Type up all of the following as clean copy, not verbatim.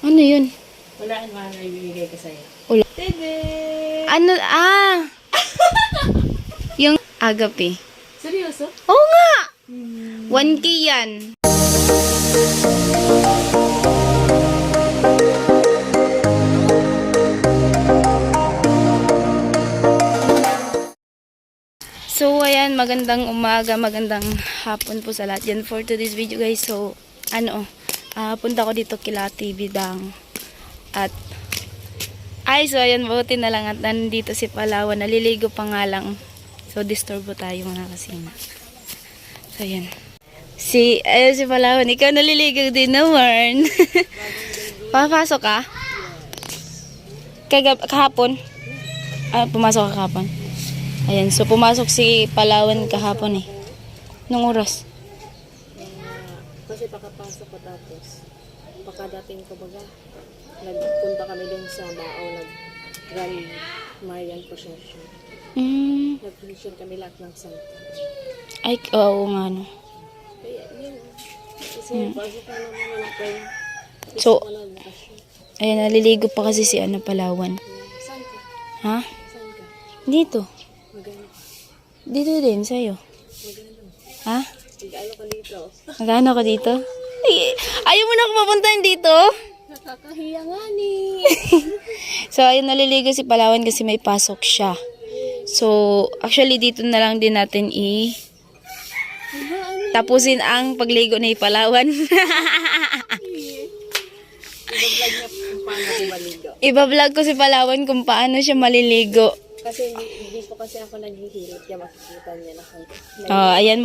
Ano yun? Wala ang mga ibibigay ko sa'yo. Wala. Tede! Ano? Yung agape. Seryoso? Oo nga! 1K yan. So, ayan, magandang umaga, magandang hapon po sa lahat yan for today's video, guys. So, punta ko dito kila TV Dang. At, so, ayan, buti na lang at nandito si Palawan. Naliligo pa nga lang. So, disturbo tayo mga kasina. So, ayan. Si Palawan, ikaw naliligo din naman. Papasok ka? Kahapon? Pumasok ka kahapon? Ayan, so pumasok si Palawan kahapon eh. Nung oras? Kasi pakapasok ko tapos, pakadating ko baga, nagpunta kami dun sa Bao, nag-Grand Marian Procession. Nag-procession kami lahat ng Santa. Ay, oo nga no. Kaya yun, kasi pasok ka naman na kayo. So, ayan, naliligo pa kasi si Palawan. Saan ka? Ha? Saan ka? Dito. Magano? Dito din, sa'yo. Magano? Ha? Mag-ano ka dito? Magano ka dito? Ay, ayaw mo na ako mapuntahin dito? Nakakahiya nga ni. So, ayun, naliligo si Palawan kasi may pasok siya. So, actually, dito na lang din natin tapusin ang pagligo ni Palawan. Iba-vlog niya kung paano ko maligo. Iba-vlog ko si Palawan kung paano siya maliligo. Kasi hindi po kasi ako naghihilot, kaya makikita niya na ako. Oh, ayan,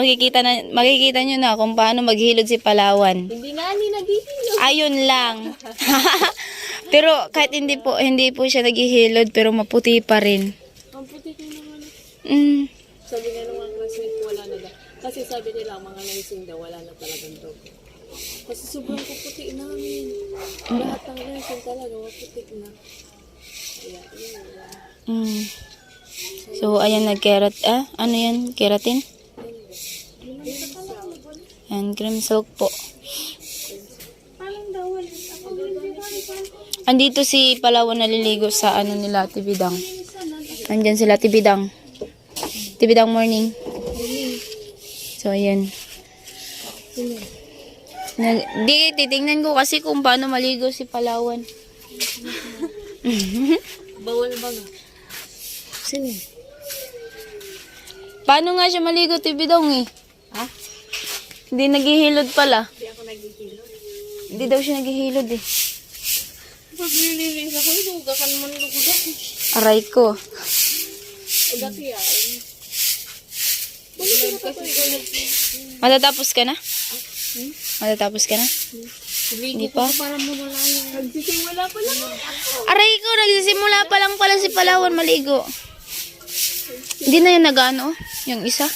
makikita nyo na kung paano maghilod si Palawan. Hindi nga ni naghihilot. Ayun lang. Pero kahit hindi po siya naghihilod, pero maputi pa rin. Ang puti ko naman. Sabi nga nung mga classmate ko, wala na daw. Kasi sabi nila, mga nursing daw, wala na talagang dog. Kasi sobrang puputi namin. Lahat ng nursing talaga, maputi na. Kaya, yun. So, ayan, ano yan? Keratin? Ayan, cream silk po. Andito si Palawan naliligo sa nila, Tibidang. Andyan sila, Tibidang. Tibidang morning. So, ayan. Titingnan ko kasi kung paano maligo si Palawan. Bawal ba nga? Sino? Paano nga siya maligo, Tibidang eh? Ha? Hindi naghihilod pala. Hindi ako naghihilot. Hindi daw siya naghihilod eh. Pag nililis ako, inugakan mo nilugudak. Aray ko. Ugat yan. Balik na kasi. Matatapos ka na? Matatapos ka na? Hindi pa? Para mo wala yung nagsisimula pa lang. Aray ko, nagsisimula pa lang pala si Palawan maligo. Hindi na yung nag-ano, yung isa.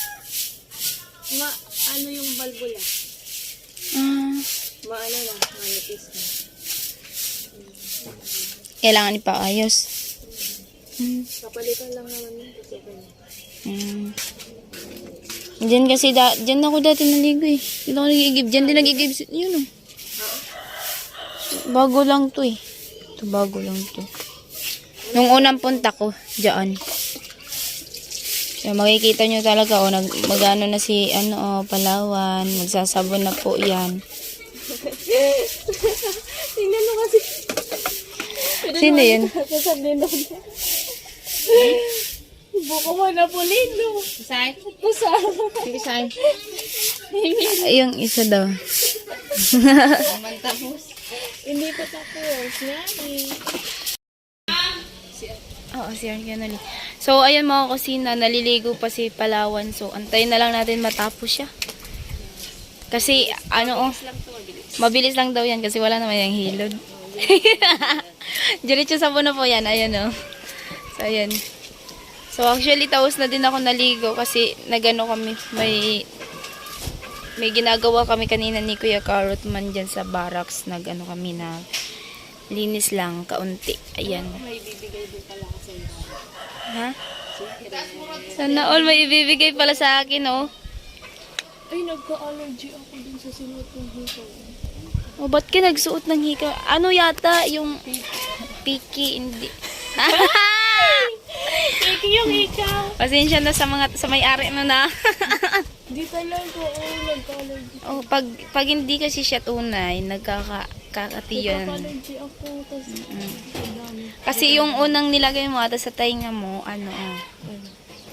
Ano yung balbula? Maano na, manipis na. Kailangan ipaayos. Kapalitan lang naman yun kasi ako niya. Diyan kasi, diyan ako dati naligo eh. Dito ako nagigib. Diyan din nagigib. Yun oh. Bago lang to eh. Ito bago lang to. Nung unang punta ko, diyan. So, makikita nyo talaga, mag-ano na si, Palawan. Magsasabon na po yan. Tingnan mo kasi. Sino yun? Sasabihin na. Buko mo na po lindo. Pusay? Pusay. Pusay. Yung isa daw. Naman tapos. Hindi pa tapos. Oo, si Arcanali. So, ayan mga kusina, naliligo pa si Palawan. So, antayin na lang natin matapos siya. Kasi, mabilis lang daw yan kasi wala naman yung hilod. Diretso sa na po yan, ayan o. So, ayan. So, actually, tapos na din ako naligo kasi nagano kami, may ginagawa kami kanina ni Kuya Carrot man dyan sa barracks. Nagano kami na linis lang, kaunti. Ayan. May bibigay din pala kasi. Ha? Sana all may ibibigay pala sa akin, oh. Ay, nagka-allergy ako dun sa sinuot ng hikaw. O, ba't ka nagsuot ng hikaw? Ano yata yung piki, hindi. Ikaw yung ikaw. Pasensya na sa may-ari mo na. Di talaga, nagka-allergy. Oh, pag hindi kasi siya tunay, nagkakati yun. Nagka-allergy ako, tapos dami. Kasi yung unang nilagay mo ata sa tainga mo,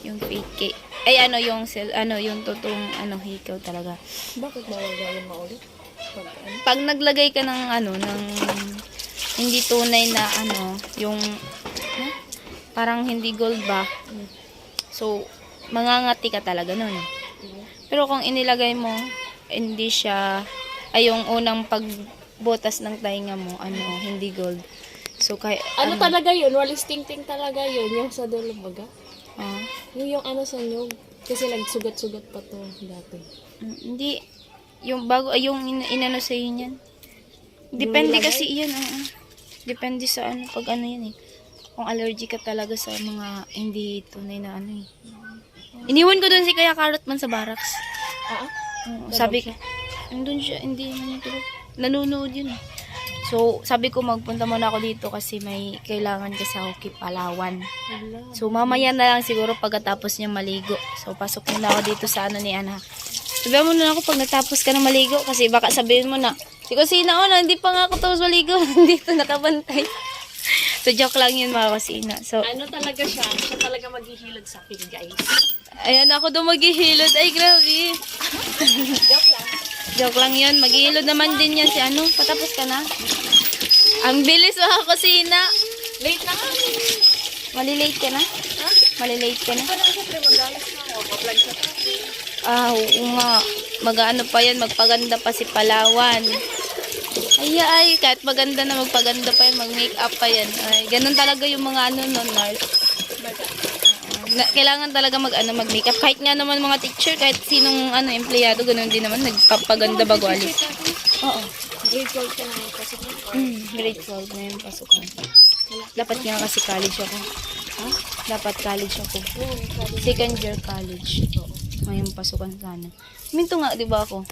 yung piki. Ay, yung totoong hikaw talaga. Bakit bawal gawin maulit? Pag naglagay ka ng ng hindi tunay na yung parang hindi gold ba? So, mangangati ka talaga nun. Pero kung inilagay mo, hindi siya, ay yung unang pagbutas ng tainga mo, hindi gold. So, Ano talaga yun? Walis ting-ting talaga yun. Yung sa dulo baga. Yung sa nyog. Kasi nagsugat-sugat pa to dati. Hindi. Yung bago, yung inano sa yun yan. Depende kasi yan. Depende sa pag yan eh. Kung allergy ka talaga sa mga hindi tunay na Iniwan ko dun si Kaya Carrot man sa barracks. Sabi ko, andun siya, hindi naman yung tulog. Nanunood yun eh. So, sabi ko magpunta muna ako dito kasi may kailangan kasi ako kay Palawan. So, mamaya na lang siguro pagkatapos niya maligo. So, pasok muna ako dito sa ni anak. Sabihan mo na ako pag natapos ka na maligo kasi baka sabihin mo na, si Kusina hindi pa nga ako tapos maligo. Dito nakabantay. So, joke lang yun mga Kusina. So, talaga siya? Siya talaga maghihilod sa akin, guys. ayan ako daw maghihilod. Ay, grabe. Joke lang. Joke lang yun. Maghihilod naman din yan si Patapos ka na? Ang bilis mga Kusina. Late na nga. Malilate ka na? Malilate ka na? Ano siyempre mag-ayos na ako. Kaplag sa Oo nga. Mag-ano pa yan, magpaganda pa si Palawan. Ay, kahit maganda na magpaganda pa yan, mag-makeup pa yan. Ay, ganun talaga yung mga nurse. Kailangan talaga mag-makeup. Kahit nga naman mga teacher, kahit sinong empleyado, ganun din naman, nagpapaganda bago alis. Oo. grade 12 ka na yung pasukan. Grade 12 na yung pasukan. Dapat nga kasi college ako. Dapat college ako. Second year college. Ngayong pasukan sana. Huminto nga, di ba ako?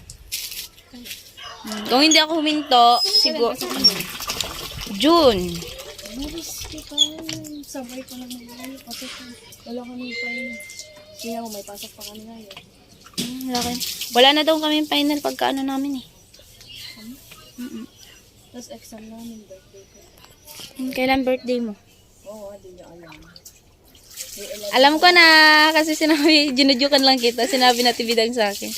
Kung hindi ako huminto, siguro June. Maris kita yun. Sabay ko lang ngayon. Pasukan. Wala kami final. Kaya mo, may pasok pa kami ngayon. Wala na daw kami final pagka namin eh. Tapos exam namin, birthday ko. Kailan birthday mo? Oo, hindi niya alam. Alam ko na, kasi ginudyukan lang kita, sinabi na Tibidang sa akin.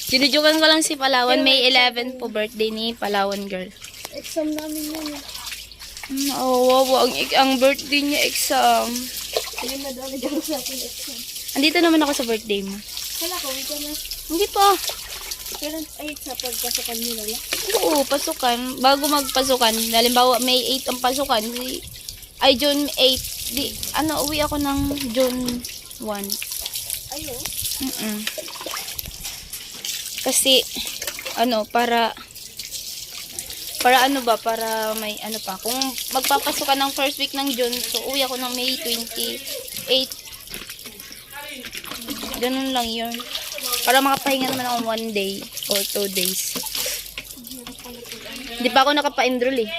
Ginudyukan ko lang si Palawan, May 11 po birthday ni Palawan girl. Exam namin yun. Ang birthday niya exam. Ayun na daw, nagano sa akin exam. Andito naman ako sa birthday mo. Wala ko, wait na. Hindi pa. Kailan, ay, sa pagpasukan nyo na lang? Oo, pasukan. Bago magpasukan, halimbawa May 8 ang pasukan, ay June 8. Uwi ako ng June 1. Ayun. Kasi, para may pa. Kung magpapasukan ng first week ng June, so uwi ako ng May 28. Ganun lang yun. Para makapahinga naman ako 1 day or 2 days. Hindi pa ako nakapa-enroll eh.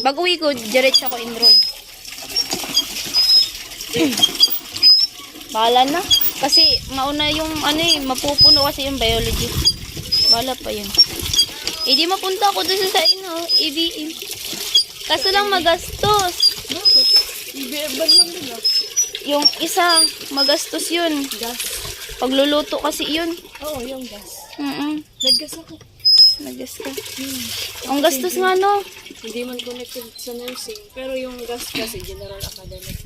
Pag uwi ko, diretso ako enroll. Bahala na. Kasi mauna yung mapupuno kasi yung biology. Bahala pa yun. Di mapunta ako doon sa ABM. Kaso lang magastos. Bakit? IBM ba lang nila? Yung isa, magastos yun. Gas. Pagluluto kasi yun. Oo, yung gas. Naggas ako. Naggas ka. Ang gastos nga no. Hindi man connected sa nursing. Pero yung gas kasi, general academic.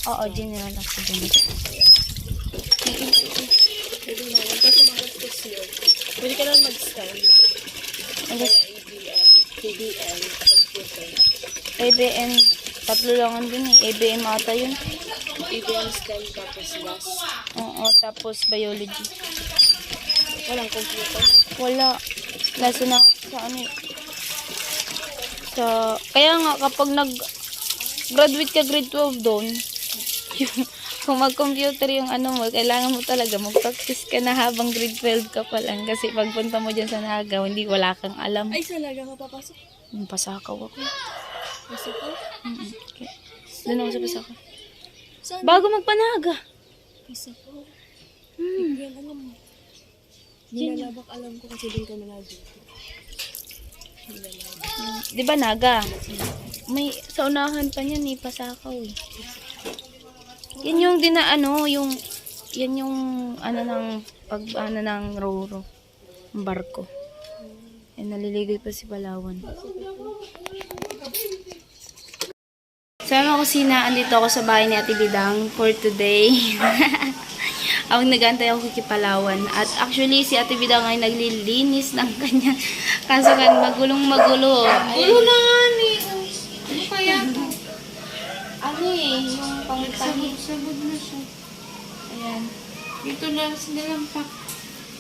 Oo, general academic. Pwede na yun. Kasi magastos yun. Pwede ka lang mag-style. Kaya ABM, PBM, computer. ABM, tatlo lang din eh. ABM ata yun. PBM, STEM, tapos gas. Oo, tapos biology. Walang computer. Wala. Nasa na, kaya nga kapag graduate ka grade 12 doon, kung mag-computer yung ano mo, kailangan mo talaga mag-practice ka na habang grade 12 ka pa lang. Kasi pagpunta mo dyan sa Nagaw, hindi wala kang alam. Ay, talaga ka papasok? Pasakaw ako. Pasok ko? Okay. Doon ako sa pasakaw. Saan? Bago magpanaga. Pasok ko. Hindi yan alam mo. Nilalabak alam ko kasi doon ka nalagito. Nilalabak. Di ba Naga? May sa unahan pa niyan eh, Pasakaw eh. Yan yung dinaano, yan yung ano ng pag ano ng roro, ng barko. Yan naliligoy pa si Palawan. Sa mga kusina, andito ako sa bahay ni Ate Bidang for today. Ako nag-antay ako kay Palawan. At actually, si Ate Bidang ay naglilinis ng kanya. Kaso nga, magulong-magulo. Gulo na nga ni. Ano kaya to? Ano eh, yung pangtahi. Sabod na siya. Ayan. Dito lang sinalampak.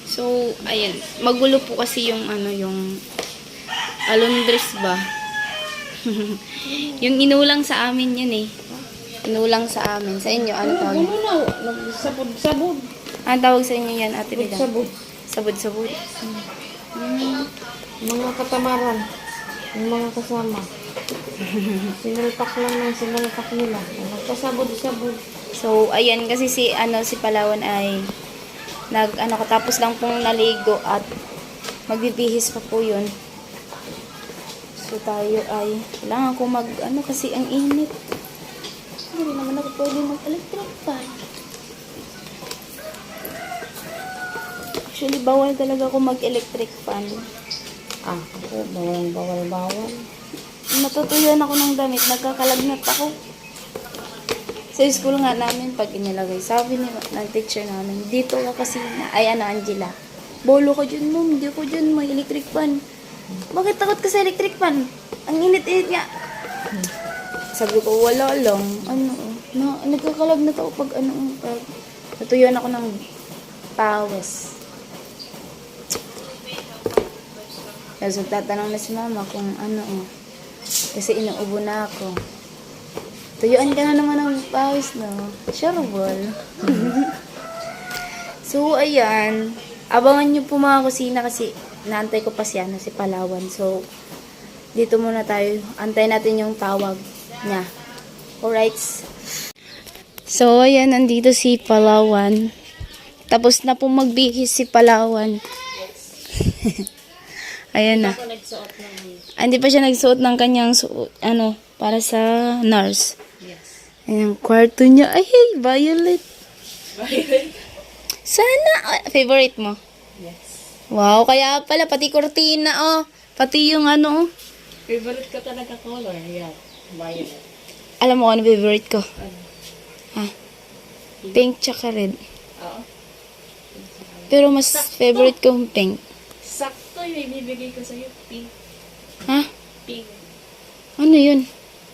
So, ayan. Magulo po kasi yung ano, yung alondres ba? Yung inulang sa amin yun eh. Inulang sa amin. Sa inyo, ano tawag? Sabod-sabod. Ano tawag sa inyo yan, Ate Bidang? Sabod. Sabod-sabod. Mga katamaran. Yung mga kasama. Sinalpak lang ng sinalpak nila. Nagkasabod-sabod. So, ayan, kasi si Palawan ay tapos lang pong naligo at magbibihis pa po yun. So, tayo ay, kailangan ko kasi ang init. Hindi naman ako pwede mag-electric fan. Actually, bawal talaga ako mag-electric fan. Ako, bawal. Natutuyuan ako ng damit, nagkakalagnat ako. Sa school nga namin, pag inilagay, sabi ng teacher namin, dito ka kasi Angela, bolo ka dyan mo, hindi ko dyan, may electric fan. Bakit takot ka sa electric fan? Ang init-init nga. Sabi ko, wala lang. Nagkakalagnat ako pag natuyuan ako ng pawis. Tapos nagtatanong na si mama kung kasi inuubo na ako. Tuyuan ka na naman ng pawis, no? Sure, ball. So, ayan. Abangan nyo po mga kusina kasi naantay ko pa si Palawan. So, dito muna tayo. Antay natin yung tawag niya. Alright. So, ayan. Nandito si Palawan. Tapos na po magbihis si Palawan. Ayan na. Hindi pa siya nagsuot ng kanyang para sa nurse. Yes. Ayan, kwarto niya. Ay, hey, violet. Sana, favorite mo? Yes. Wow, kaya pala, pati kurtina, pati yung Favorite ka talaga color? Yeah. Violet. Alam mo kung ano favorite ko? Ano? Ha? Pink tsaka red. Oo. Pero mas favorite ko yung pink. Sakto yung ibibigay ko sa'yo. Pink. Ha? Pink. Ano yun?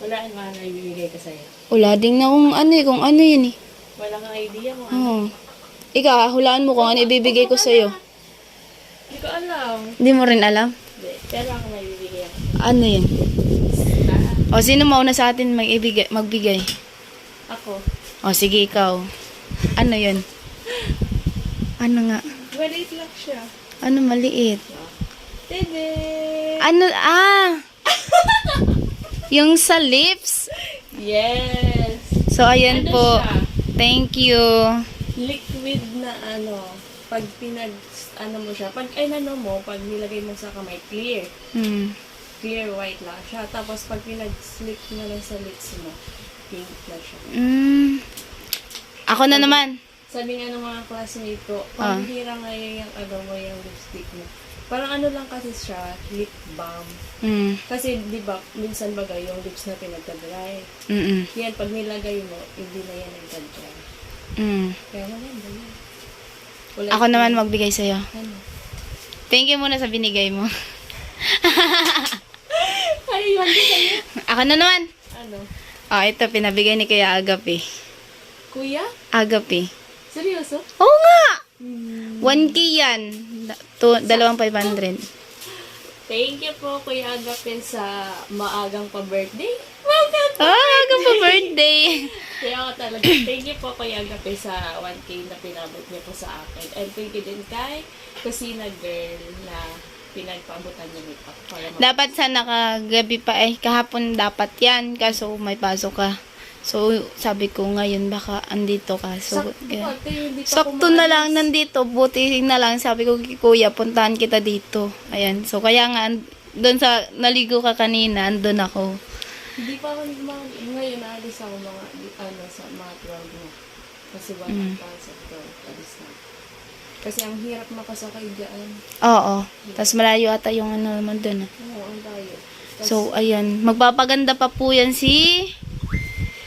Wala ang mga ibibigay ko sa'yo. Wala din na kung ano yun eh. Wala kang idea mo. Ano? Oo. Ikaw, hulaan mo kung ano ibibigay ko sa'yo. Hindi ko alam. Hindi mo rin alam? Hindi. Pero ako may ibibigay ako. Ano yun? O, sino mauna sa atin magbigay? Ako. O, sige, ikaw. Ano yun? Ano nga? Maliit lang siya. Ano maliit? Tede! Ano, yung sa lips. Yes! So, ayan Ano po. siya? Thank you. Liquid na pag mo siya, pag pag nilagay mo sa kamay, clear. Clear white lang siya. Tapos pag pinag-slick mo lang sa lips mo, pink na siya. Ako na naman. Sabi nga ng mga classmate ko, pambihira ngayon yung lipstick mo. Parang lang kasi siya, lip balm. Kasi di ba, minsan bagay yung lips natin nagka-dry. Yan, pag nilagay mo, hindi na yan nagka-dry. Kaya maganda yun. Ako naman magbigay sa'yo. Ano? Thank you muna sa binigay mo. Ay, yun din sa'yo. Ako na naman. Ano? Ito, pinabigay ni Kuya Agape. Kuya? Agape. Seryoso? Oo nga! 1K yan. 2,500. Thank you po, Kuya Agape, sa maagang pa-birthday. Wow, Aga pa birthday. Kaya ako talaga, thank you po Kuya Agape sa 1K na pinabot niyo po sa akin. And thank you din kay Kusina Girl na pinagpabutan niyo nito. Dapat sana kagabi pa kahapon dapat yan. Kaso may pasok ka. So, sabi ko ngayon baka andito ka. So, sakto na lang nandito. Buti na lang. Sabi ko kay Kuya, puntahan kita dito. Ayan. So, kaya nga, doon sa naligo ka kanina, andun ako. Hindi pa ako ngayon naalis ako sa mga 12 na. Kasi walang pasok to. Alis na. Kasi ang hirap makasakay dyan. Oo. Tapos malayo ata yung ano naman doon. Oo, ang tayo. So, ayan. Magpapaganda pa po yan si...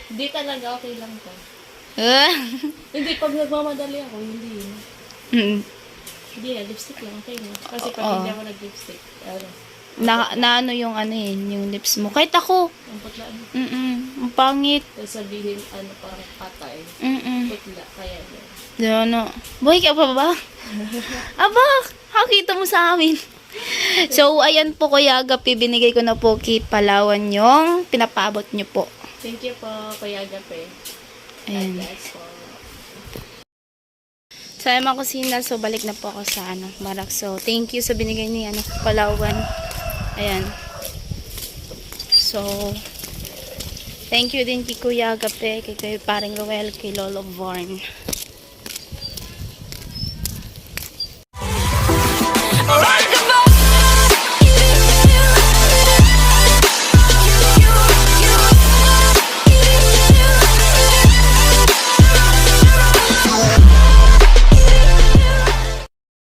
Hindi talaga okay lang to. Ah. Hindi, pag nagmamadali ako, hindi. Mm. Hindi na, lipstick lang, okay na. Kasi pag Oo. hindi ako nag-lipstick, Na ano yung ano yung lips mo. Kahit ako. ang putla. Ang pangit. Tapos sabihin, parang patay. Putla, kaya yun. Ano? Buhay ka pa ba? Aba, hakita mo sa amin. So, ayan po Kuya Agape, binigay ko na po kay Palawan yung pinapaabot nyo po. Thank you po, Kuya Agape. Ayan. Guys, po. So, ayan mga kusina. So, balik na po ako sa Barak. So, thank you sa binigay ni Palawan. Ayan. So, thank you din kay Kuya Agape, kay Paring Roel, kay Lolo Vorn.